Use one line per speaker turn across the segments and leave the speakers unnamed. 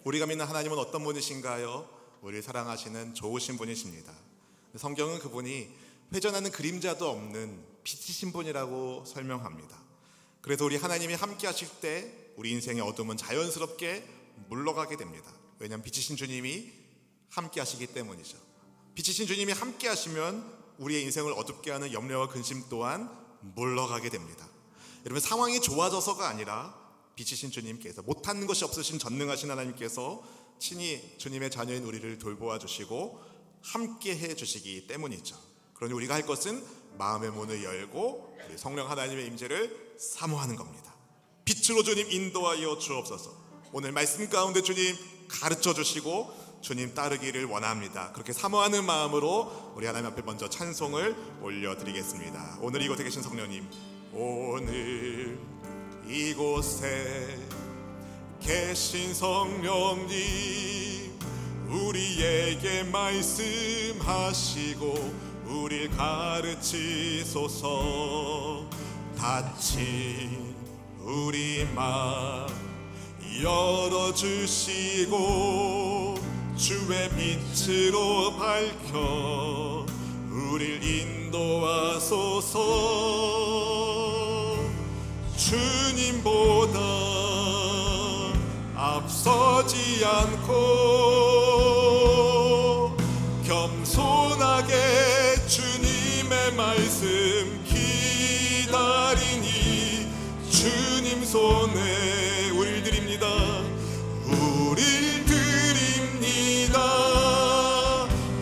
우리가 믿는 하나님은 어떤 분이신가요? 우리를 사랑하시는 좋으신 분이십니다. 성경은 그분이 회전하는 그림자도 없는 빛이신 분이라고 설명합니다. 그래서 우리 하나님이 함께 하실 때 우리 인생의 어둠은 자연스럽게 물러가게 됩니다. 왜냐하면 빛이신 주님이 함께 하시기 때문이죠. 빛이신 주님이 함께 하시면 우리의 인생을 어둡게 하는 염려와 근심 또한 물러가게 됩니다. 여러분, 상황이 좋아져서가 아니라 빛이신 주님께서, 못하는 것이 없으신 전능하신 하나님께서 친히 주님의 자녀인 우리를 돌보아 주시고 함께 해 주시기 때문이죠. 그러니 우리가 할 것은 마음의 문을 열고 우리 성령 하나님의 임재를 사모하는 겁니다. 빛으로 주님 인도하여 주옵소서. 오늘 말씀 가운데 주님 가르쳐 주시고 주님 따르기를 원합니다. 그렇게 사모하는 마음으로 우리 하나님 앞에 먼저 찬송을 올려드리겠습니다. 오늘 이곳에 계신 성령님, 오늘 이곳에 계신 성령님, 우리에게 말씀하시고 우릴 가르치소서. 닫힌 우리 마음 열어주시고 주의 빛으로 밝혀 우릴 인도하소서. 주님보다 앞서지 않고 겸손하게 주님의 말씀 기다리니 주님 손에 우릴 드립니다. 우릴 드립니다.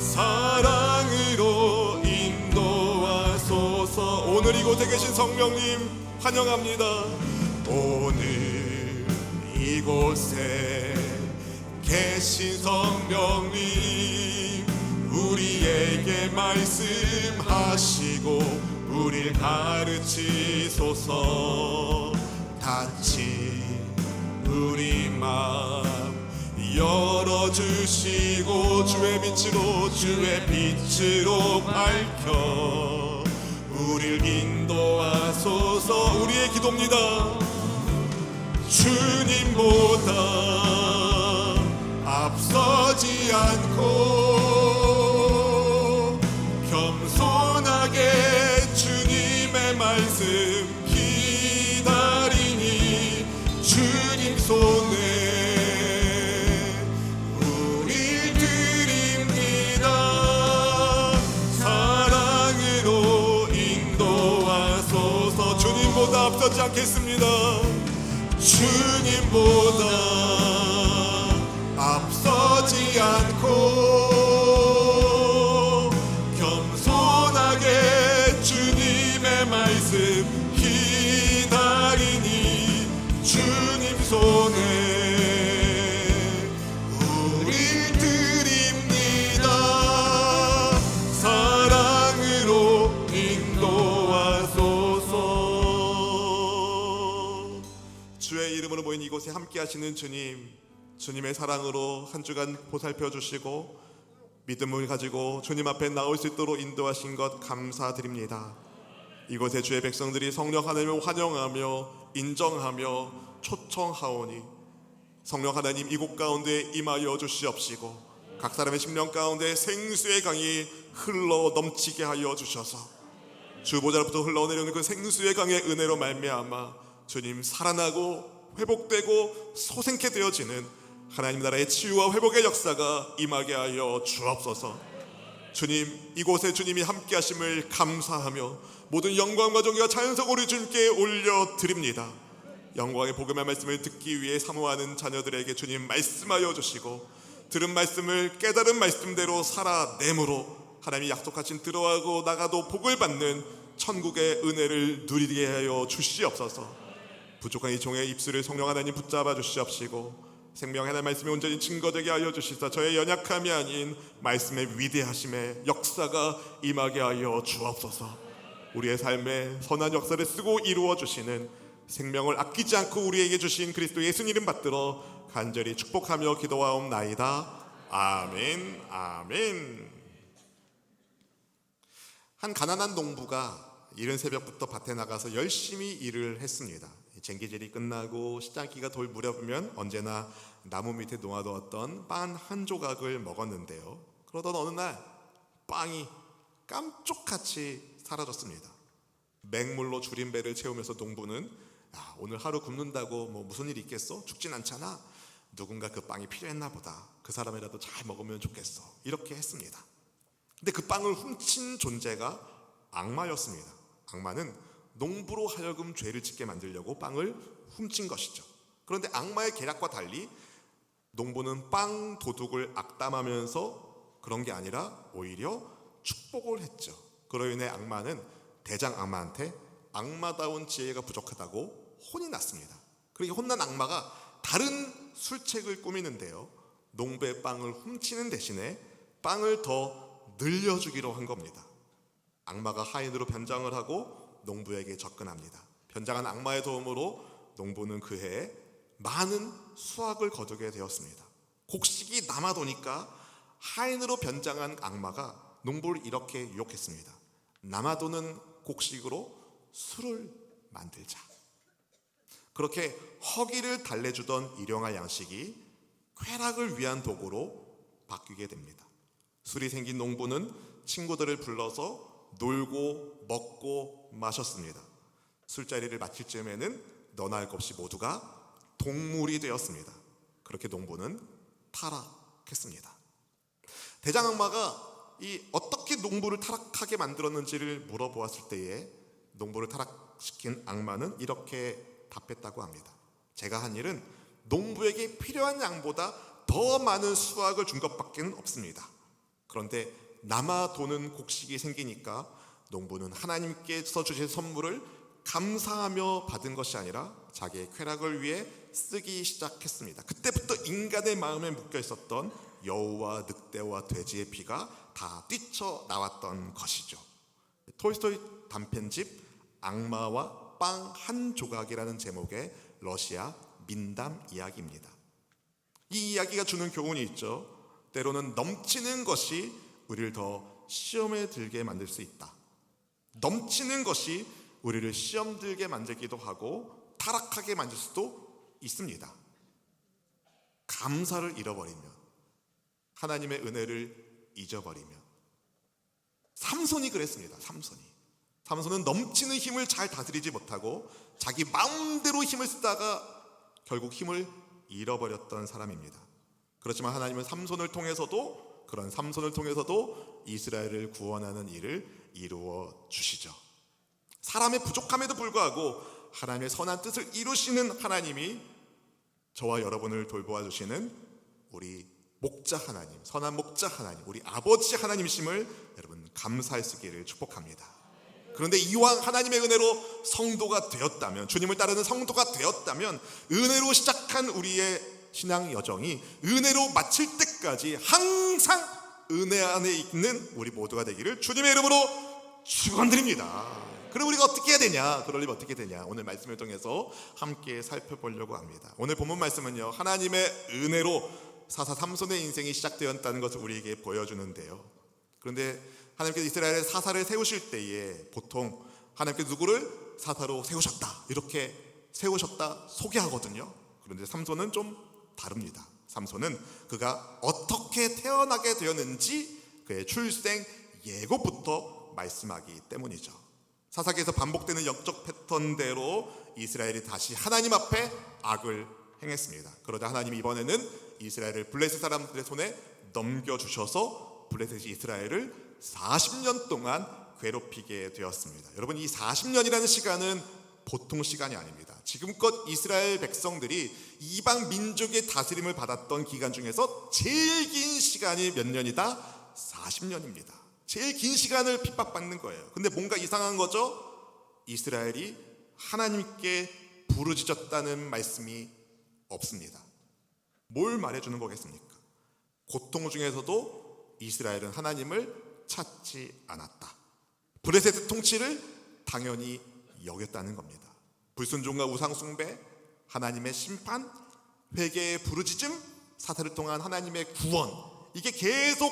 사랑으로 인도하소서. 오늘 이곳에 계신 성령님 환영합니다. 오늘 이곳에 계신 성령님, 우리에게 말씀하시고 우릴 가르치소서. 닫힌 우리 마음 열어주시고 주의 빛으로 밝혀 우릴 인도하소서. 우리의 기도입니다. 주님보다 앞서지 않고 겸손하게 주님의 말씀 기다리니 주님 손에 우릴 드립니다. 사랑으로 인도하소서. 주님보다 앞서지 않겠습니다. 주님보다 앞서지 않고 겸손하게 주님의 말씀 기다리니 주님 손에 우릴 드립니다. 사랑으로 인도하소서. 주의 이름으로 모인 이곳에 함께 하시는 주님, 주님의 사랑으로 한 주간 보살펴 주시고 믿음을 가지고 주님 앞에 나올 수 있도록 인도하신 것 감사드립니다. 이곳에 주의 백성들이 성령 하나님을 환영하며 인정하며 초청하오니 성령 하나님 이곳 가운데 임하여 주시옵시고 각 사람의 심령 가운데 생수의 강이 흘러 넘치게 하여 주셔서 주 보좌로부터 흘러내려오는 그 생수의 강의 은혜로 말미암아 주님 살아나고 회복되고 소생케 되어지는 하나님 나라의 치유와 회복의 역사가 임하게 하여 주옵소서. 주님, 이곳에 주님이 함께 하심을 감사하며 모든 영광과 존귀와 찬송을 주님께 올려드립니다. 영광의 복음의 말씀을 듣기 위해 사모하는 자녀들에게 주님 말씀하여 주시고 들은 말씀을 깨달은 말씀대로 살아내므로 하나님이 약속하신 들어가고 나가도 복을 받는 천국의 은혜를 누리게 하여 주시옵소서. 부족한 이 종의 입술을 성령 하나님 붙잡아 주시옵시고 생명 하나님의 말씀에 온전히 증거되게 하여 주시사 저의 연약함이 아닌 말씀의 위대하심의 역사가 임하게 하여 주옵소서. 우리의 삶에 선한 역사를 쓰고 이루어 주시는 생명을 아끼지 않고 우리에게 주신 그리스도 예수 이름 받들어 간절히 축복하며 기도하옵나이다. 아멘. 아멘. 한 가난한 농부가 이른 새벽부터 밭에 나가서 열심히 일을 했습니다. 쟁기질이 끝나고 시장기가 돌 무렵이면 언제나 나무 밑에 놓아두었던 빵 한 조각을 먹었는데요. 그러던 어느 날 빵이 깜쪽같이 사라졌습니다. 맹물로 줄인 배를 채우면서 농부는 오늘 하루 굶는다고 뭐 무슨 일이 있겠어? 죽진 않잖아. 누군가 그 빵이 필요했나 보다. 그 사람이라도 잘 먹으면 좋겠어. 이렇게 했습니다. 근데 그 빵을 훔친 존재가 악마였습니다. 악마는 농부로 하여금 죄를 짓게 만들려고 빵을 훔친 것이죠. 그런데 악마의 계략과 달리 농부는 빵 도둑을 악담하면서 그런 게 아니라 오히려 축복을 했죠. 그로 인해 악마는 대장 악마한테 악마다운 지혜가 부족하다고 혼이 났습니다. 그렇게 혼난 악마가 다른 술책을 꾸미는데요. 농부의 빵을 훔치는 대신에 빵을 더 늘려주기로 한 겁니다. 악마가 하인으로 변장을 하고 농부에게 접근합니다. 변장한 악마의 도움으로 농부는 그 해에 많은 수확을 거두게 되었습니다. 곡식이 남아도니까 하인으로 변장한 악마가 농부를 이렇게 유혹했습니다. 남아도는 곡식으로 술을 만들자. 그렇게 허기를 달래주던 일용할 양식이 쾌락을 위한 도구로 바뀌게 됩니다. 술이 생긴 농부는 친구들을 불러서 놀고 먹고 마셨습니다. 술자리를 마칠 즈음에는 너나 할 것 없이 모두가 동물이 되었습니다. 그렇게 농부는 타락했습니다. 대장 악마가 어떻게 농부를 타락하게 만들었는지를 물어보았을 때에 농부를 타락시킨 악마는 이렇게 답했다고 합니다. 제가 한 일은 농부에게 필요한 양보다 더 많은 수확을 준 것밖에 없습니다. 그런데 남아도는 곡식이 생기니까 농부는 하나님께서 주신 선물을 감사하며 받은 것이 아니라 자기의 쾌락을 위해 쓰기 시작했습니다. 그때부터 인간의 마음에 묶여 있었던 여우와 늑대와 돼지의 피가 다 뛰쳐나왔던 것이죠. 톨스토이 단편집 악마와 빵 한 조각이라는 제목의 러시아 민담 이야기입니다. 이 이야기가 주는 교훈이 있죠. 때로는 넘치는 것이 우리를 더 시험에 들게 만들 수 있다. 넘치는 것이 우리를 시험 들게 만들기도 하고 타락하게 만들 수도 있습니다. 감사를 잃어버리면, 하나님의 은혜를 잊어버리면, 삼손이 그랬습니다. 삼손은 넘치는 힘을 잘 다스리지 못하고 자기 마음대로 힘을 쓰다가 결국 힘을 잃어버렸던 사람입니다. 그렇지만 하나님은 그런 삼손을 통해서도 이스라엘을 구원하는 일을 이루어 주시죠. 사람의 부족함에도 불구하고 하나님의 선한 뜻을 이루시는 하나님이 저와 여러분을 돌보아 주시는 우리 목자 하나님, 선한 목자 하나님, 우리 아버지 하나님이심을 여러분 감사할 수 있기를 축복합니다. 그런데 이왕 하나님의 은혜로 성도가 되었다면, 주님을 따르는 성도가 되었다면 은혜로 시작한 우리의 신앙 여정이 은혜로 마칠 때까지 항상 은혜 안에 있는 우리 모두가 되기를 주님의 이름으로 축원드립니다. 그럼 우리가 어떻게 해야 되냐? 그러려면 어떻게 되냐? 오늘 말씀을 통해서 함께 살펴보려고 합니다. 오늘 본문 말씀은요, 하나님의 은혜로 사사 삼손의 인생이 시작되었다는 것을 우리에게 보여주는데요. 그런데 하나님께서 이스라엘의 사사를 세우실 때에 보통 하나님께서 누구를 사사로 세우셨다, 이렇게 세우셨다 소개하거든요. 그런데 삼손은 좀 다릅니다. 삼손은 그가 어떻게 태어나게 되었는지 그의 출생 예고부터 말씀하기 때문이죠. 사사기에서 반복되는 역적 패턴대로 이스라엘이 다시 하나님 앞에 악을 행했습니다. 그러자 하나님이 이번에는 이스라엘을 블레셋 사람들의 손에 넘겨주셔서 블레셋이 이스라엘을 40년 동안 괴롭히게 되었습니다. 여러분, 이 40년이라는 시간은 보통 시간이 아닙니다. 지금껏 이스라엘 백성들이 이방 민족의 다스림을 받았던 기간 중에서 제일 긴 시간이 몇 년이다? 40년입니다. 제일 긴 시간을 핍박받는 거예요. 근데 뭔가 이상한 거죠? 이스라엘이 하나님께 부르짖었다는 말씀이 없습니다. 뭘 말해주는 거겠습니까? 고통 중에서도 이스라엘은 하나님을 찾지 않았다. 블레셋의 통치를 당연히 여겼다는 겁니다. 불순종과 우상숭배, 하나님의 심판, 회개의 부르짖음, 사사를 통한 하나님의 구원, 이게 계속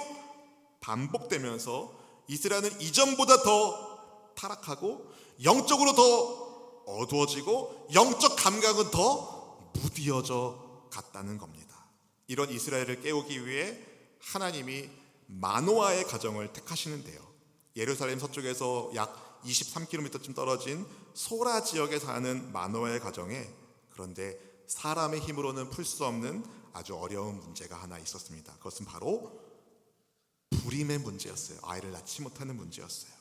반복되면서 이스라엘은 이전보다 더 타락하고 영적으로 더 어두워지고 영적 감각은 더 무디어져 갔다는 겁니다. 이런 이스라엘을 깨우기 위해 하나님이 마노아의 가정을 택하시는데요. 예루살렘 서쪽에서 약 23km쯤 떨어진 소라 지역에 사는 마노아의 가정에, 그런데 사람의 힘으로는 풀 수 없는 아주 어려운 문제가 하나 있었습니다. 그것은 바로 불임의 문제였어요. 아이를 낳지 못하는 문제였어요.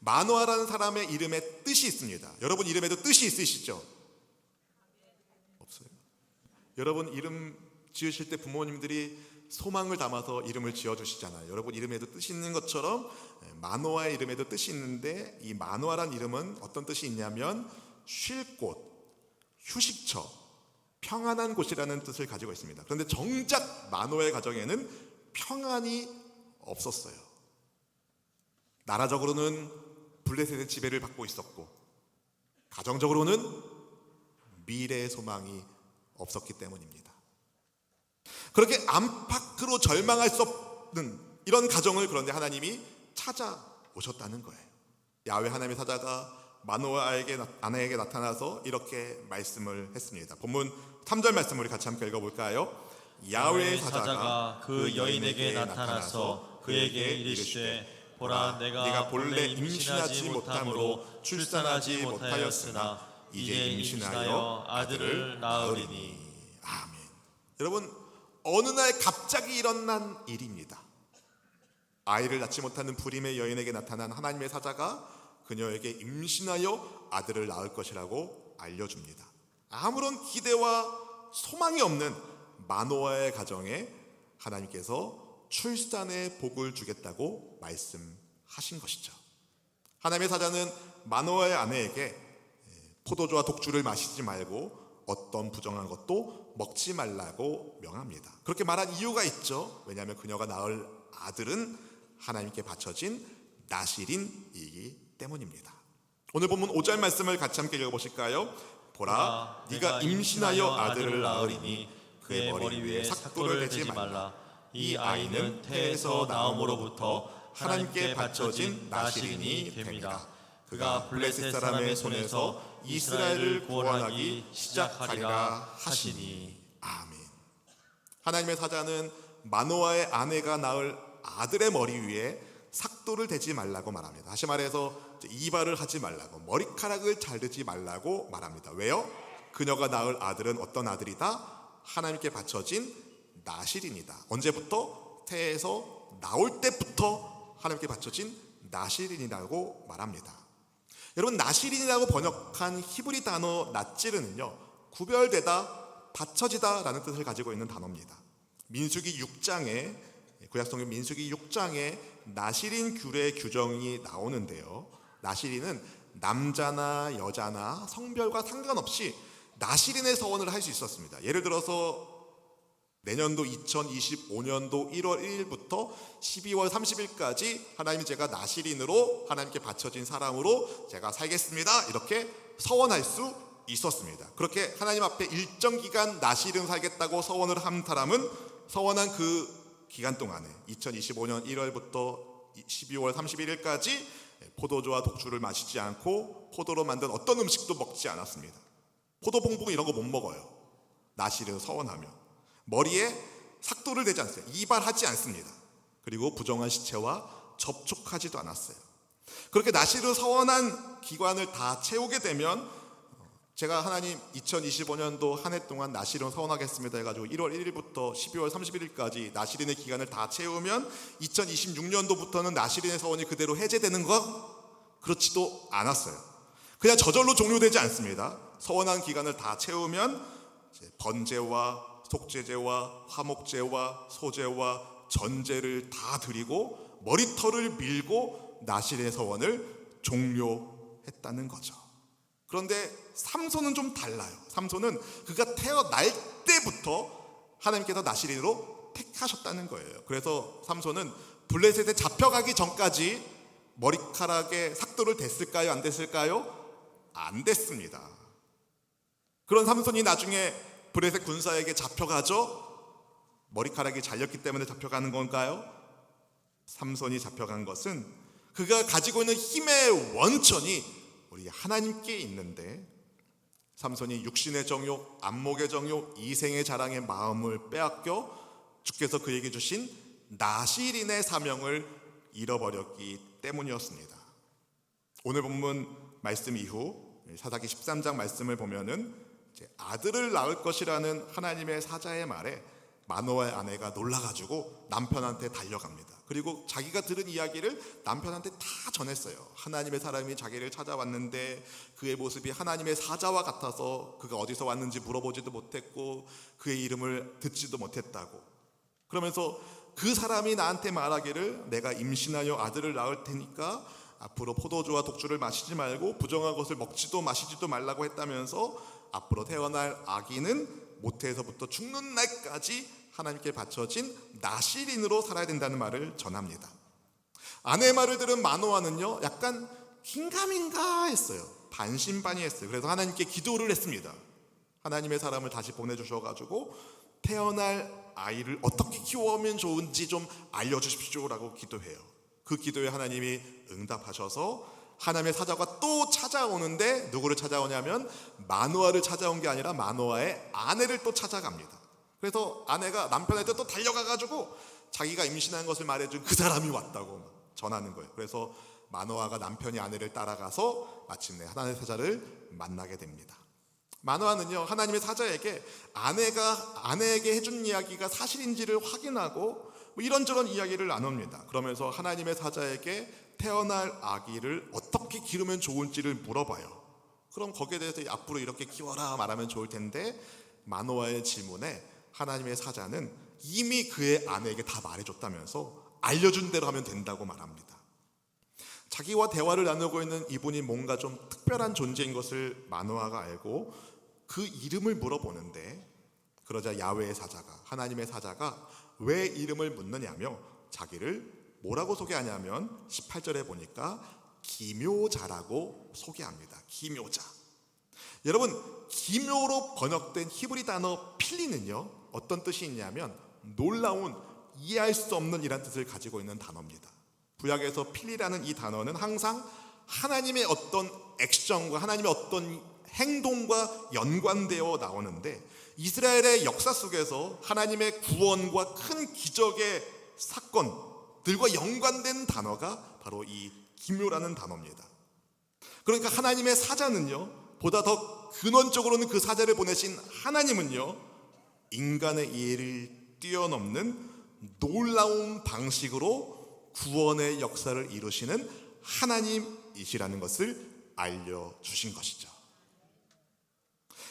마노아라는 사람의 이름에 뜻이 있습니다. 여러분 이름에도 뜻이 있으시죠? 없어요. 여러분 이름 지으실 때 부모님들이 소망을 담아서 이름을 지어주시잖아요. 여러분 이름에도 뜻이 있는 것처럼 마노아의 이름에도 뜻이 있는데, 이 마노아란 이름은 어떤 뜻이 있냐면 쉴 곳, 휴식처, 평안한 곳이라는 뜻을 가지고 있습니다. 그런데 정작 마노아의 가정에는 평안이 없었어요. 나라적으로는 블레셋의 지배를 받고 있었고, 가정적으로는 미래의 소망이 없었기 때문입니다. 그렇게 안팎으로 절망할 수 없는 이런 가정을 그런데 하나님이 찾아오셨다는 거예요. 야훼 하나님의 사자가 마노아에게 아내에게 나타나서 이렇게 말씀을 했습니다. 본문 3절 말씀을 우리 같이 함께 읽어볼까요? 야훼의 사자가 그 여인에게 나타나서 그에게 이르시되 보라, 내가 본래 임신하지 못함으로 출산하지 못하였으나 이제 임신하여 아들을 낳으리니. 아멘. 여러분, 어느 날 갑자기 일어난 일입니다. 아이를 낳지 못하는 불임의 여인에게 나타난 하나님의 사자가 그녀에게 임신하여 아들을 낳을 것이라고 알려줍니다. 아무런 기대와 소망이 없는 마노아의 가정에 하나님께서 출산의 복을 주겠다고 말씀하신 것이죠. 하나님의 사자는 마노아의 아내에게 포도주와 독주를 마시지 말고 어떤 부정한 것도 먹지 말라고 명합니다. 그렇게 말한 이유가 있죠. 왜냐하면 그녀가 낳을 아들은 하나님께 바쳐진 나실인이기 때문입니다. 오늘 본문 5절 말씀을 같이 함께 읽어보실까요? 보라, 네가 임신하여 아들을 낳으리니 그의 머리 위에 삭도를 대지 말라. 이 아이는 태에서 나옴으로부터 하나님께 바쳐진 나실인이 됩니다. 그가 블레셋 사람의 손에서 이스라엘을 구원하기 시작하리라 하시니. 아멘. 하나님의 사자는 마노아의 아내가 낳을 아들의 머리 위에 삭도를 대지 말라고 말합니다. 다시 말해서 이발을 하지 말라고, 머리카락을 자르지 말라고 말합니다. 왜요? 그녀가 낳을 아들은 어떤 아들이다? 하나님께 바쳐진 나실인이다. 언제부터? 태에서 나올 때부터 하나님께 바쳐진 나실인이라고 말합니다. 여러분, 나실인이라고 번역한 히브리 단어 낫지르는요, 구별되다, 바쳐지다 라는 뜻을 가지고 있는 단어입니다. 민수기 6장에, 구약성경 민수기 6장에 나실인 규례 규정이 나오는데요, 나실인은 남자나 여자나 성별과 상관없이 나실인의 서원을 할 수 있었습니다. 예를 들어서 내년도 2025년도 1월 1일부터 12월 30일까지 하나님, 제가 나실인으로 하나님께 바쳐진 사람으로 제가 살겠습니다, 이렇게 서원할 수 있었습니다. 그렇게 하나님 앞에 일정 기간 나실인 살겠다고 서원을 한 사람은 서원한 그 기간 동안에 2025년 1월부터 12월 31일까지 포도주와 독주를 마시지 않고 포도로 만든 어떤 음식도 먹지 않았습니다. 포도봉봉 이런 거 못 먹어요. 나실인 서원하면 머리에 삭도를 대지 않았어요. 이발하지 않습니다. 그리고 부정한 시체와 접촉하지도 않았어요. 그렇게 나실을 서원한 기간을 다 채우게 되면, 제가 하나님 2025년도 한 해 동안 나실은 서원하겠습니다 해가지고 1월 1일부터 12월 31일까지 나실인의 기간을 다 채우면 2026년도부터는 나실인의 서원이 그대로 해제되는 것? 그렇지도 않았어요. 그냥 저절로 종료되지 않습니다. 서원한 기간을 다 채우면 번제와 속죄제와 화목제와 소제와 전제를 다 드리고 머리털을 밀고 나실의 서원을 종료했다는 거죠. 그런데 삼손은 좀 달라요. 삼손은 그가 태어날 때부터 하나님께서 나실인으로 택하셨다는 거예요. 그래서 삼손은 블레셋에 잡혀가기 전까지 머리카락에 삭도를 댔을까요? 안 댔을까요? 안 됐습니다. 그런 삼손이 나중에 블레셋 군사에게 잡혀가죠. 머리카락이 잘렸기 때문에 잡혀가는 건가요? 삼손이 잡혀간 것은 그가 가지고 있는 힘의 원천이 우리 하나님께 있는데, 삼손이 육신의 정욕, 안목의 정욕, 이생의 자랑의 마음을 빼앗겨 주께서 그에게 주신 나실인의 사명을 잃어버렸기 때문이었습니다. 오늘 본문 말씀 이후 사사기 13장 말씀을 보면은 아들을 낳을 것이라는 하나님의 사자의 말에 마노아의 아내가 놀라가지고 남편한테 달려갑니다. 그리고 자기가 들은 이야기를 남편한테 다 전했어요. 하나님의 사람이 자기를 찾아왔는데 그의 모습이 하나님의 사자와 같아서 그가 어디서 왔는지 물어보지도 못했고 그의 이름을 듣지도 못했다고. 그러면서 그 사람이 나한테 말하기를 내가 임신하여 아들을 낳을 테니까 앞으로 포도주와 독주를 마시지 말고 부정한 것을 먹지도 마시지도 말라고 했다면서 앞으로 태어날 아기는 모태에서부터 죽는 날까지 하나님께 바쳐진 나실인으로 살아야 된다는 말을 전합니다. 아내의 말을 들은 마노아는요 약간 긴가민가 했어요. 반신반의했어요. 그래서 하나님께 기도를 했습니다. 하나님의 사람을 다시 보내주셔가지고 태어날 아이를 어떻게 키워오면 좋은지 좀 알려주십시오라고 기도해요. 그 기도에 하나님이 응답하셔서 하나님의 사자가 또 찾아오는데 누구를 찾아오냐면 마노아를 찾아온 게 아니라 마노아의 아내를 또 찾아갑니다. 그래서 아내가 남편한테 또 달려가가지고 자기가 임신한 것을 말해준 그 사람이 왔다고 전하는 거예요. 그래서 마노아가 남편이 아내를 따라가서 마침내 하나님의 사자를 만나게 됩니다. 마노아는요 하나님의 사자에게 아내가 아내에게 해준 이야기가 사실인지를 확인하고 이런저런 이야기를 나눕니다. 그러면서 하나님의 사자에게 태어날 아기를 어떻게 기르면 좋을지를 물어봐요. 그럼 거기에 대해서 앞으로 이렇게 키워라 말하면 좋을 텐데 마노아의 질문에 하나님의 사자는 이미 그의 아내에게 다 말해줬다면서 알려준 대로 하면 된다고 말합니다. 자기와 대화를 나누고 있는 이분이 뭔가 좀 특별한 존재인 것을 마노아가 알고 그 이름을 물어보는데 그러자 야훼의 사자가 하나님의 사자가 왜 이름을 묻느냐며 자기를 뭐라고 소개하냐면 18절에 보니까 기묘자라고 소개합니다. 기묘자. 여러분 기묘로 번역된 히브리 단어 필리는요 어떤 뜻이 있냐면 놀라운, 이해할 수 없는 이란 뜻을 가지고 있는 단어입니다. 구약에서 필리라는 이 단어는 항상 하나님의 어떤 액션과 하나님의 어떤 행동과 연관되어 나오는데 이스라엘의 역사 속에서 하나님의 구원과 큰 기적의 사건들과 연관된 단어가 바로 이 기묘라는 단어입니다. 그러니까 하나님의 사자는요 보다 더 근원적으로는 그 사자를 보내신 하나님은요 인간의 이해를 뛰어넘는 놀라운 방식으로 구원의 역사를 이루시는 하나님이시라는 것을 알려주신 것이죠.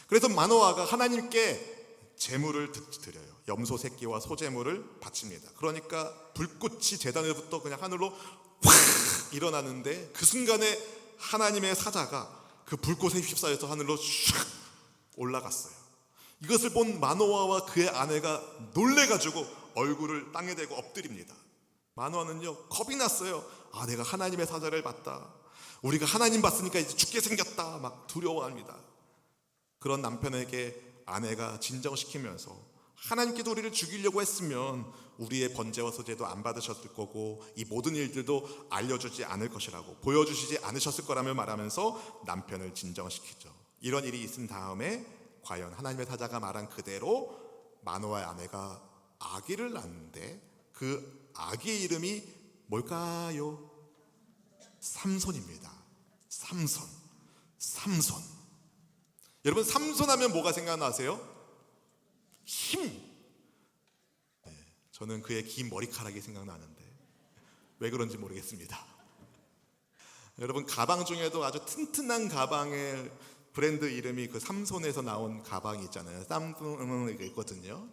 그래서 마노아가 하나님께 제물을 드려요. 염소 새끼와 소제물을 바칩니다. 그러니까 불꽃이 제단에부터 그냥 하늘로 확 일어나는데 그 순간에 하나님의 사자가 그 불꽃에 휩싸여서 하늘로 슉 올라갔어요. 이것을 본 마노아와 그의 아내가 놀래가지고 얼굴을 땅에 대고 엎드립니다. 마노아는요 겁이 났어요. 아 내가 하나님의 사자를 봤다. 우리가 하나님 봤으니까 이제 죽게 생겼다. 막 두려워합니다. 그런 남편에게 아내가 진정시키면서 하나님께도 우리를 죽이려고 했으면 우리의 번제와 소제도 안 받으셨을 거고 이 모든 일들도 알려주지 않을 것이라고 보여주시지 않으셨을 거라며 말하면서 남편을 진정시키죠. 이런 일이 있은 다음에 과연 하나님의 사자가 말한 그대로 마노아의 아내가 아기를 낳는데 그 아기의 이름이 뭘까요? 삼손입니다. 삼손. 여러분 삼손 하면 뭐가 생각나세요? 힘. 저는 그의 긴 머리카락이 생각나는데 왜 그런지 모르겠습니다. 여러분 가방 중에도 아주 튼튼한 가방의 브랜드 이름이 그 삼손에서 나온 가방이 있잖아요. 삼손이 있거든요.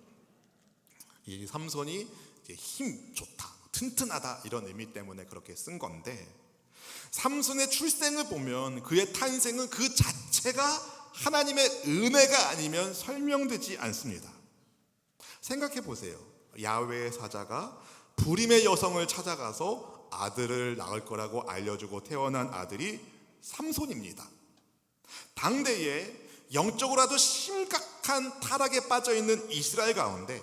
이 삼손이 이제 힘 좋다, 튼튼하다 이런 의미 때문에 그렇게 쓴 건데 삼손의 출생을 보면 그의 탄생은 그 자체가 하나님의 은혜가 아니면 설명되지 않습니다. 생각해 보세요. 야훼의 사자가 불임의 여성을 찾아가서 아들을 낳을 거라고 알려주고 태어난 아들이 삼손입니다. 당대에 영적으로라도 심각한 타락에 빠져있는 이스라엘 가운데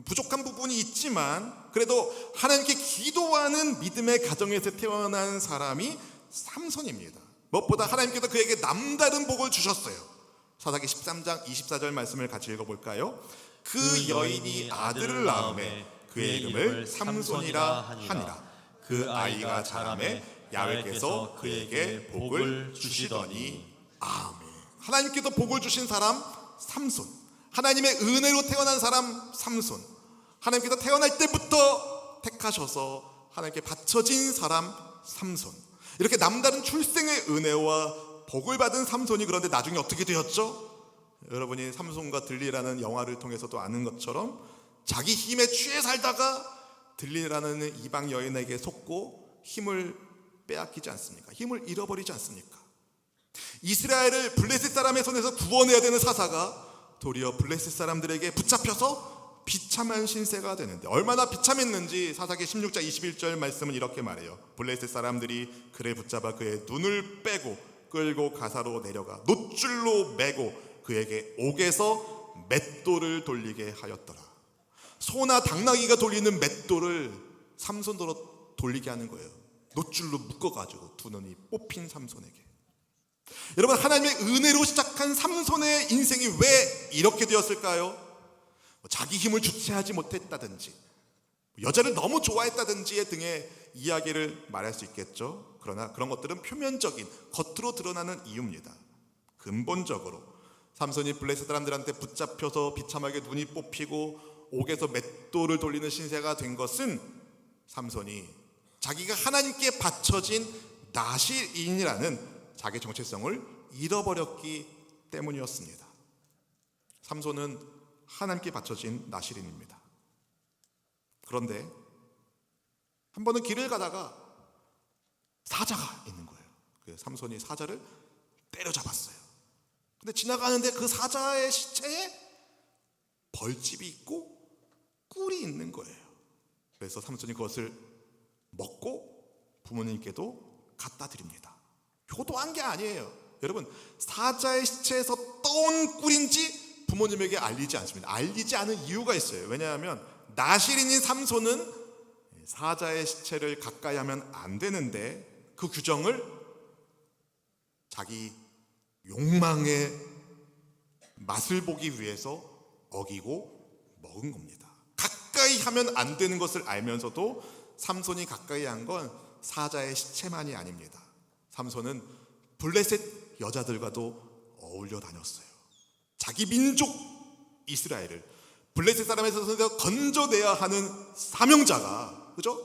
부족한 부분이 있지만 그래도 하나님께 기도하는 믿음의 가정에서 태어난 사람이 삼손입니다. 무엇보다 하나님께서 그에게 남다른 복을 주셨어요. 사사기 13장 24절 말씀을 같이 읽어볼까요? 그 여인이 아들을 낳음에 그의 이름을 삼손이라 하니라. 그 아이가 자라매 야훼께서 그에게 복을 주시더니. 아멘. 하나님께서 복을 주신 사람 삼손, 하나님의 은혜로 태어난 사람 삼손, 하나님께서 태어날 때부터 택하셔서 하나님께 바쳐진 사람 삼손. 이렇게 남다른 출생의 은혜와 복을 받은 삼손이 그런데 나중에 어떻게 되었죠? 여러분이 삼손과 들리라는 영화를 통해서도 아는 것처럼 자기 힘에 취해 살다가 들리라는 이방 여인에게 속고 힘을 빼앗기지 않습니까? 힘을 잃어버리지 않습니까? 이스라엘을 블레셋 사람의 손에서 구원해야 되는 사사가 도리어 블레셋 사람들에게 붙잡혀서 비참한 신세가 되는데, 얼마나 비참했는지 사사기 16장 21절 말씀은 이렇게 말해요. 블레셋 사람들이 그를 붙잡아 그의 눈을 빼고 끌고 가사로 내려가 놋줄로 매고 그에게 옥에서 맷돌을 돌리게 하였더라. 소나 당나귀가 돌리는 맷돌을 삼손으로 돌리게 하는 거예요. 놋줄로 묶어가지고 두 눈이 뽑힌 삼손에게. 여러분, 하나님의 은혜로 시작한 삼손의 인생이 왜 이렇게 되었을까요? 자기 힘을 주체하지 못했다든지, 여자를 너무 좋아했다든지 등의 이야기를 말할 수 있겠죠. 그러나 그런 것들은 표면적인, 겉으로 드러나는 이유입니다. 근본적으로 삼손이 블레셋 사람들한테 붙잡혀서 비참하게 눈이 뽑히고 옥에서 맷돌을 돌리는 신세가 된 것은 삼손이 자기가 하나님께 바쳐진 나실인이라는 자기 정체성을 잃어버렸기 때문이었습니다. 삼손은 하나님께 바쳐진 나실인입니다. 그런데 한 번은 길을 가다가 사자가 있는 거예요. 그래서 삼손이 사자를 때려잡았어요. 근데 지나가는데 그 사자의 시체에 벌집이 있고 꿀이 있는 거예요. 그래서 삼손이 그것을 먹고 부모님께도 갖다 드립니다. 효도한 게 아니에요. 여러분, 사자의 시체에서 떠온 꿀인지 부모님에게 알리지 않습니다. 알리지 않은 이유가 있어요. 왜냐하면 나실인인 삼손은 사자의 시체를 가까이 하면 안 되는데 그 규정을 자기 욕망의 맛을 보기 위해서 어기고 먹은 겁니다. 가까이 하면 안 되는 것을 알면서도 삼손이 가까이 한 건 사자의 시체만이 아닙니다. 삼손은 블레셋 여자들과도 어울려 다녔어요. 자기 민족 이스라엘을 블레셋 사람에서 건져내야 하는 사명자가, 그죠?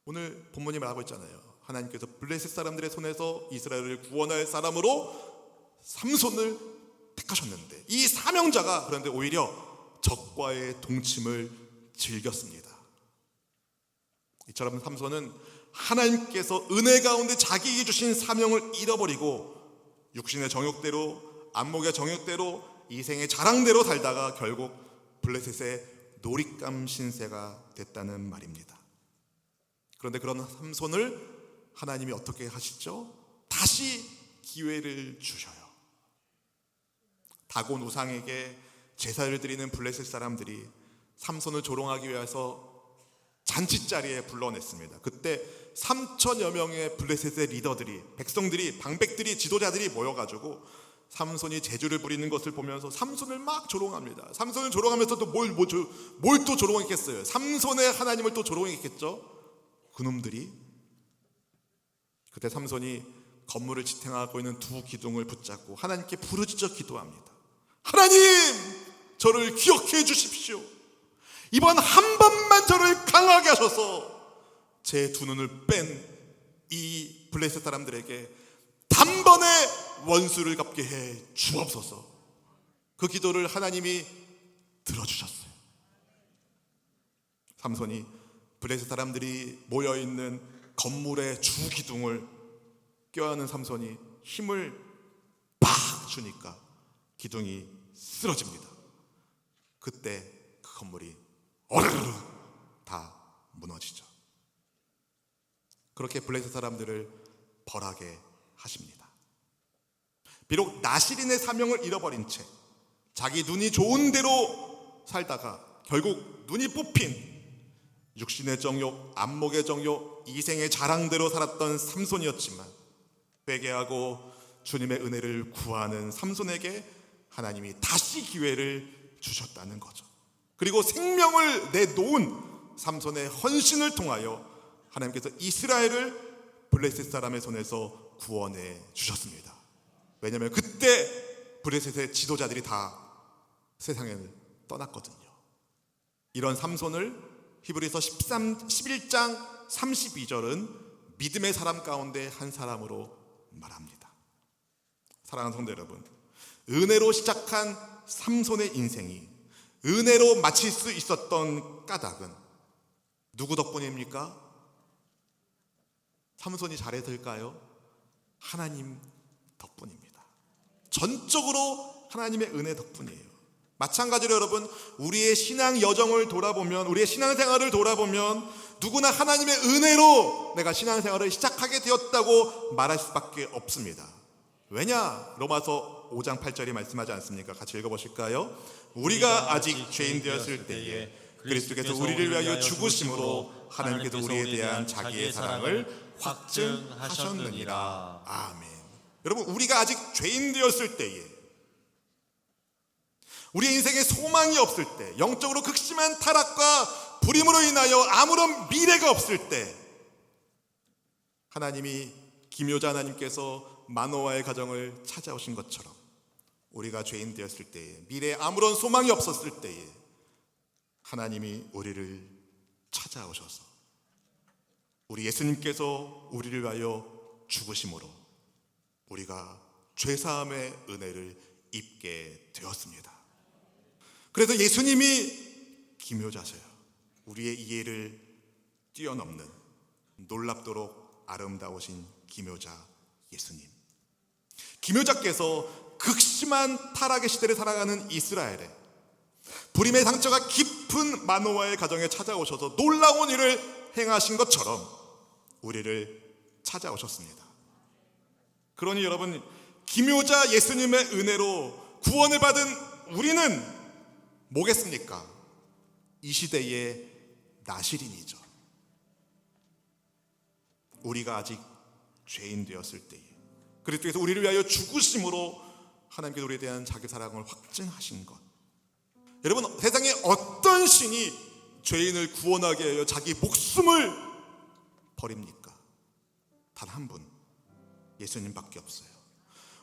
오늘 본문이 말하고 있잖아요. 하나님께서 블레셋 사람들의 손에서 이스라엘을 구원할 사람으로 삼손을 택하셨는데, 이 사명자가 그런데 오히려 적과의 동침을 즐겼습니다. 이처럼 삼손은 하나님께서 은혜 가운데 자기에게 주신 사명을 잃어버리고 육신의 정욕대로, 안목의 정욕대로, 이생의 자랑대로 살다가 결국 블레셋의 놀잇감 신세가 됐다는 말입니다. 그런데 그런 삼손을 하나님이 어떻게 하시죠? 다시 기회를 주셔요. 다곤 우상에게 제사를 드리는 블레셋 사람들이 삼손을 조롱하기 위해서 잔치자리에 불러냈습니다. 그때 3천여 명의 블레셋의 리더들이, 백성들이, 방백들이, 지도자들이 모여가지고 삼손이 재주를 부리는 것을 보면서 삼손을 막 조롱합니다. 삼손을 조롱하면서 또 뭘 또 조롱했겠어요? 삼손의 하나님을 또 조롱했겠죠? 그놈들이. 그때 삼손이 건물을 지탱하고 있는 두 기둥을 붙잡고 하나님께 부르짖어 기도합니다. 하나님, 저를 기억해 주십시오. 이번 한 번만 저를 강하게 하셔서 제 두 눈을 뺀 이 블레셋 사람들에게 단번에 원수를 갚게 해 주옵소서. 그 기도를 하나님이 들어주셨어요. 삼손이 블레셋 사람들이 모여있는 건물의 주 기둥을 껴안은 삼손이 힘을 팍 주니까 기둥이 쓰러집니다. 그때 그 건물이 어르르 다 무너지죠. 그렇게 블레셋 사람들을 벌하게 하십니다. 비록 나실인의 사명을 잃어버린 채 자기 눈이 좋은 대로 살다가 결국 눈이 뽑힌 육신의 정욕, 안목의 정욕, 이생의 자랑대로 살았던 삼손이었지만 회개하고 주님의 은혜를 구하는 삼손에게 하나님이 다시 기회를 주셨다는 거죠. 그리고 생명을 내놓은 삼손의 헌신을 통하여 하나님께서 이스라엘을 블레셋 사람의 손에서 구원해 주셨습니다. 왜냐하면 그때 블레셋의 지도자들이 다 세상을 떠났거든요. 이런 삼손을 히브리서 11장 32절은 믿음의 사람 가운데 한 사람으로 말합니다. 사랑하는 성도 여러분, 은혜로 시작한 삼손의 인생이 은혜로 마칠 수 있었던 까닭은 누구 덕분입니까? 삼손이 잘해서일까요? 하나님 덕분입니다. 전적으로 하나님의 은혜 덕분이에요. 마찬가지로 여러분, 우리의 신앙 여정을 돌아보면, 우리의 신앙생활을 돌아보면 누구나 하나님의 은혜로 내가 신앙생활을 시작하게 되었다고 말할 수밖에 없습니다. 왜냐? 로마서 5장 8절이 말씀하지 않습니까? 같이 읽어보실까요? 우리가 아직 죄인 되었을 때에 그리스도께서 우리를 위하여 죽으심으로 하나님께서 우리에 대한 자기의 사랑을 확증하셨느니라. 아멘. 여러분, 우리가 아직 죄인 되었을 때에, 우리 인생에 소망이 없을 때, 영적으로 극심한 타락과 불임으로 인하여 아무런 미래가 없을 때, 하나님이 기묘자 하나님께서 마노아의 가정을 찾아오신 것처럼 우리가 죄인 되었을 때에, 미래에 아무런 소망이 없었을 때에 하나님이 우리를 찾아오셔서 우리 예수님께서 우리를 위하여 죽으심으로 우리가 죄사함의 은혜를 입게 되었습니다. 그래서 예수님이 기묘자세요. 우리의 이해를 뛰어넘는 놀랍도록 아름다우신 기묘자 예수님. 기묘자께서 극심한 타락의 시대를 살아가는 이스라엘에 불임의 상처가 깊은 마노아의 가정에 찾아오셔서 놀라운 일을 행하신 것처럼 우리를 찾아오셨습니다. 그러니 여러분, 기묘자 예수님의 은혜로 구원을 받은 우리는 뭐겠습니까? 이 시대의 나실인이죠. 우리가 아직 죄인 되었을 때에 그리스도께서 우리를 위하여 죽으심으로 하나님께서 우리에 대한 자기 사랑을 확증하신 것. 여러분, 세상에 어떤 신이 죄인을 구원하게 하여 자기 목숨을 버립니까? 단 한 분, 예수님밖에 없어요.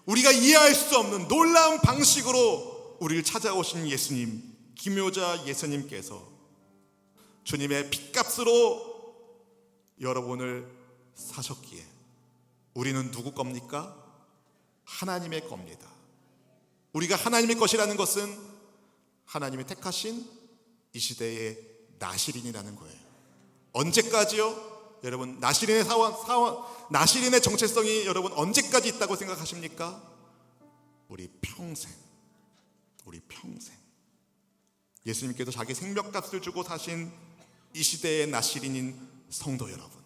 우리가 이해할 수 없는 놀라운 방식으로 우리를 찾아오신 예수님, 기묘자 예수님께서 주님의 핏값으로 여러분을 사셨기에 우리는 누구 겁니까? 하나님의 겁니다. 우리가 하나님의 것이라는 것은 하나님이 택하신 이 시대의 나실인이라는 거예요. 언제까지요? 여러분, 나실인의 정체성이 여러분 언제까지 있다고 생각하십니까? 우리 평생. 예수님께서 자기 생명값을 주고 사신 이 시대의 나실인인 성도 여러분,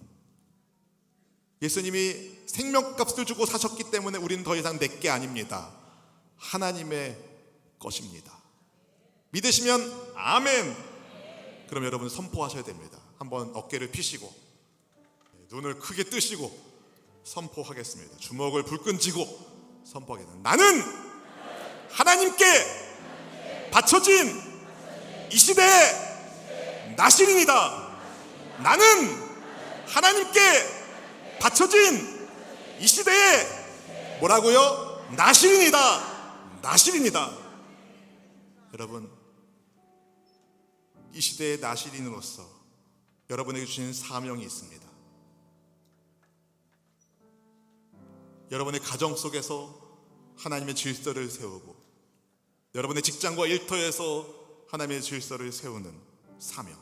예수님이 생명값을 주고 사셨기 때문에 우리는 더 이상 내게 아닙니다. 하나님의 것입니다. 믿으시면 아멘. 그럼 여러분 선포하셔야 됩니다. 한번 어깨를 펴시고 눈을 크게 뜨시고 선포하겠습니다. 주먹을 불끈 쥐고 선포하겠습니다. 나는 하나님께 바쳐진 이 시대의 나실인이다. 나는 하나님께 바쳐진 이 시대의 뭐라고요? 나실인이다. 여러분, 이 시대의 나실인으로서 여러분에게 주신 사명이 있습니다. 여러분의 가정 속에서 하나님의 질서를 세우고, 여러분의 직장과 일터에서 하나님의 질서를 세우는 사명,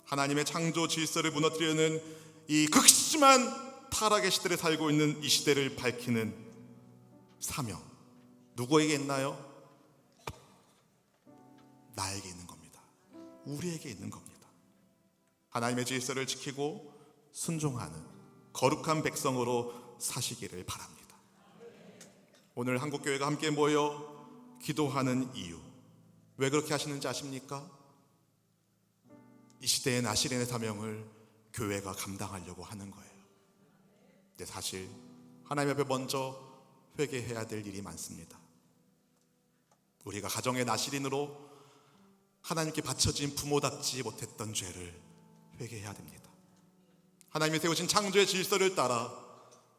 하나님의 창조 질서를 무너뜨리는 이 극심한 타락의 시대를 살고 있는 이 시대를 밝히는 사명, 누구에게 있나요? 나에게 있는 겁니다. 우리에게 있는 겁니다. 하나님의 질서를 지키고 순종하는 거룩한 백성으로 사시기를 바랍니다. 오늘 한국교회가 함께 모여 기도하는 이유, 왜 그렇게 하시는지 아십니까? 이 시대의 나실인의 사명을 교회가 감당하려고 하는 거예요. 근데 사실
하나님 앞에 먼저 회개해야 될 일이 많습니다. 우리가 가정의 나실인으로 하나님께 바쳐진 부모답지 못했던 죄를 회개해야 됩니다. 하나님이 세우신 창조의 질서를 따라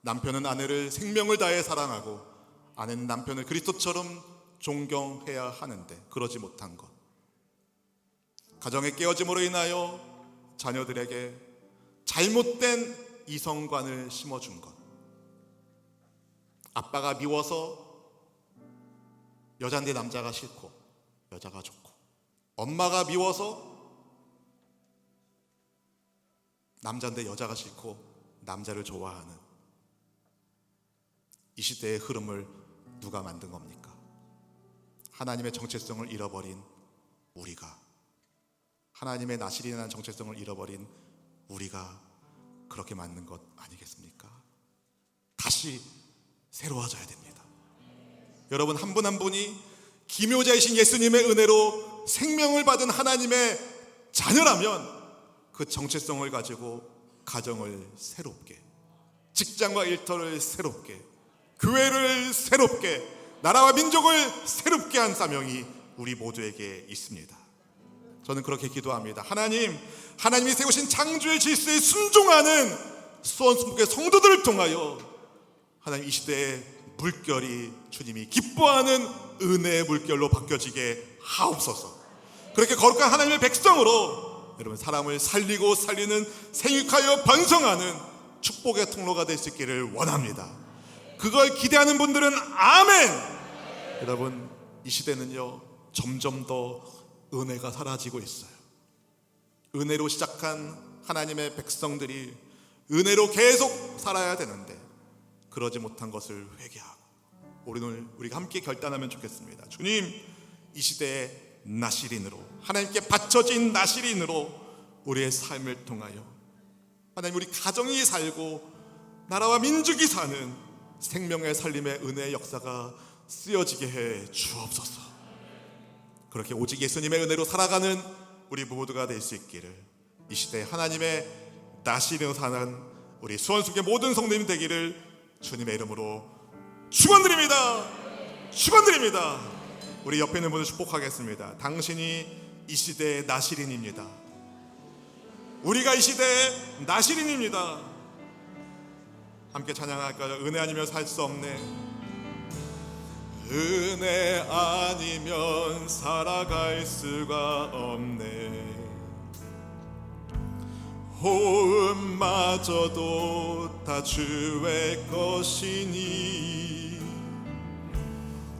남편은 아내를 생명을 다해 사랑하고 아내는 남편을 그리스도처럼 존경해야 하는데 그러지 못한 것, 가정의 깨어짐으로 인하여 자녀들에게 잘못된 이성관을 심어준 것, 아빠가 미워서 여잔데 남자가 싫고 여자가 좋고, 엄마가 미워서 남자인데 여자가 싫고 남자를 좋아하는 이 시대의 흐름을 누가 만든 겁니까? 하나님의 정체성을 잃어버린 우리가, 하나님의 나실이라는 정체성을 잃어버린 우리가 그렇게 만든 것 아니겠습니까? 다시 새로워져야 됩니다. 여러분, 한 분 한 분이 기묘자이신 예수님의 은혜로 생명을 받은 하나님의 자녀라면 그 정체성을 가지고 가정을 새롭게, 직장과 일터를 새롭게, 교회를 새롭게, 나라와 민족을 새롭게 한 사명이 우리 모두에게 있습니다. 저는 그렇게 기도합니다. 하나님이 세우신 창조의 질서에 순종하는 수원수목의 성도들을 통하여 하나님 이 시대의 물결이 주님이 기뻐하는 은혜의 물결로 바뀌어지게 하옵소서. 그렇게 거룩한 하나님의 백성으로 여러분 사람을 살리고 살리는 생육하여 번성하는 축복의 통로가 될 수 있기를 원합니다. 그걸 기대하는 분들은 아멘. 여러분, 이 시대는요 점점 더 은혜가 사라지고 있어요. 은혜로 시작한 하나님의 백성들이 은혜로 계속 살아야 되는데 그러지 못한 것을 회개하고 우리가 함께 결단하면 좋겠습니다. 주님, 이 시대의 나실인으로, 하나님께 바쳐진 나실인으로 우리의 삶을 통하여 하나님 우리 가정이 살고 나라와 민족이 사는 생명의 살림의 은혜의 역사가 쓰여지게 해 주옵소서. 그렇게 오직 예수님의 은혜로 살아가는 우리 모두가 될 수 있기를, 이 시대에 하나님의 나실인으로 사는 우리 수원숙의 모든 성도님 되기를 주님의 이름으로 축원드립니다. 축원드립니다. 우리 옆에 있는 분을 축복하겠습니다. 당신이 이 시대의 나실인입니다. 우리가 이 시대의 나실인입니다. 함께 찬양할까요? 은혜 아니면 살 수 없네. 은혜 아니면 살아갈 수가 없네. 호흡마저도 다 주의 것이니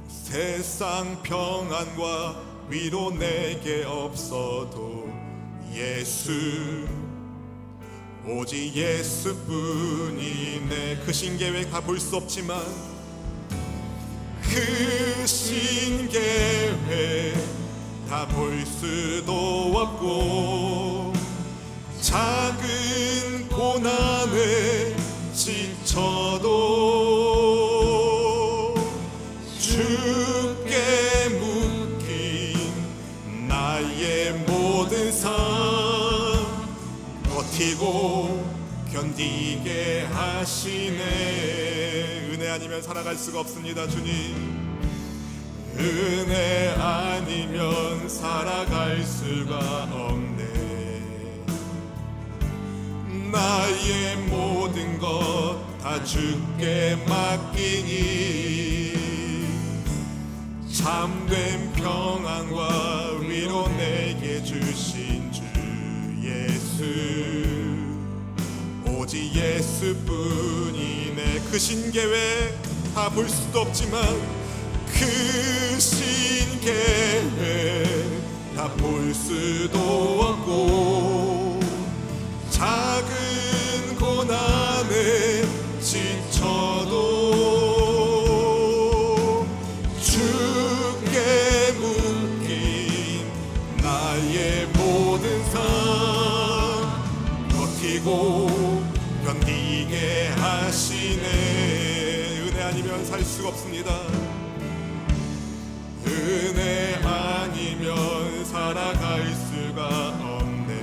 세상 평안과 위로 내게 없어도 예수, 오직 예수뿐이네. 그 신계획 다 볼 수 없지만 그 신계획 다 볼 수도 없고 작은 고난에 지쳐도 주께 묶인 나의 모든 삶 버티고 견디게 하시네. 은혜 아니면 살아갈 수가 없습니다. 주님, 은혜 아니면 살아갈 수가 없네. 나의 모든 것 다 주께 맡기니 참된 평안과 위로 내게 주신 주 예수, 오직 예수뿐이네. 그 신계획 다 볼 수도 없지만 그 신계획 다 볼 수도 없고 작은 고난에 지쳐도 주께 묶인 나의 모든 삶 버티고 견디게 하시네. 은혜 아니면 살 수가 없습니다. 은혜 아니면 살아갈 수가 없네.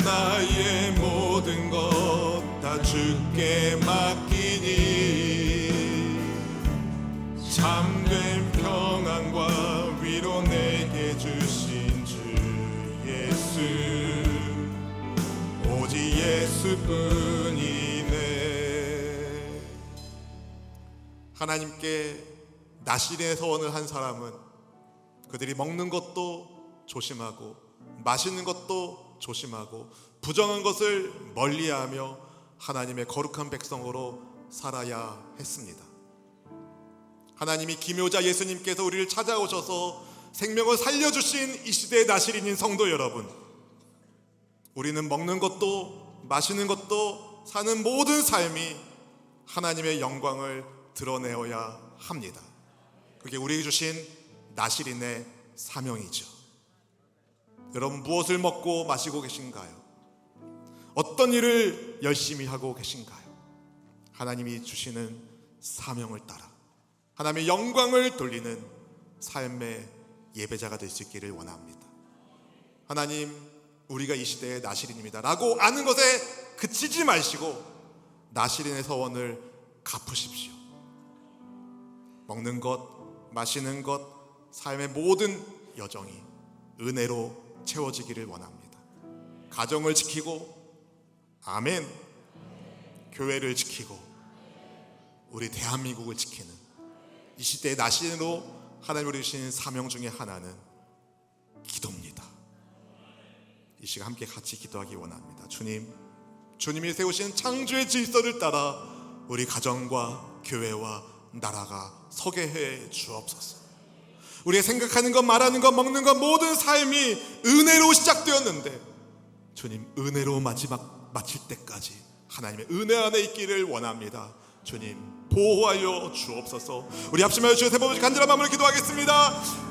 나의 모든 것 다
다 주께 맡기니 참된 평안과 위로 내게 주신 주 예수 오직 예수뿐이네. 하나님께 나시린의 서원을 한 사람은 그들이 먹는 것도 조심하고 마시는 것도 조심하고 부정한 것을 멀리하며 하나님의 거룩한 백성으로 살아야 했습니다. 하나님이 기묘자 예수님께서 우리를 찾아오셔서 생명을 살려주신 이 시대의 나시린인 성도 여러분, 우리는 먹는 것도 마시는 것도 사는 모든 삶이 하나님의 영광을 드러내어야 합니다. 그게 우리에게 주신 나시린의 사명이죠. 여러분, 무엇을 먹고 마시고 계신가요? 어떤 일을 열심히 하고 계신가요? 하나님이 주시는 사명을 따라 하나님의 영광을 돌리는 삶의 예배자가 될 수 있기를 원합니다. 하나님, 우리가 이 시대의 나시린입니다 라고 아는 것에 그치지 마시고 나시린의 서원을 갚으십시오. 먹는 것, 마시는 것, 삶의 모든 여정이 은혜로 채워지기를 원합니다. 가정을 지키고, 아멘, 교회를 지키고 우리 대한민국을 지키는 이 시대의 나시린으로 하나님이 주신 사명 중에 하나는 기도입니다. 이 시간 함께 같이 기도하기 원합니다. 주님, 주님이 세우신 창조의 질서를 따라 우리 가정과 교회와 나라가 서게 해 주옵소서. 우리가 생각하는 것, 말하는 것, 먹는 것 모든 삶이 은혜로 시작되었는데 주님, 은혜로 마칠 때까지 하나님의 은혜 안에 있기를 원합니다. 주님, 보호하여 주옵소서. 우리 합심하여 주의 세 번째 간절한 마음으로 기도하겠습니다.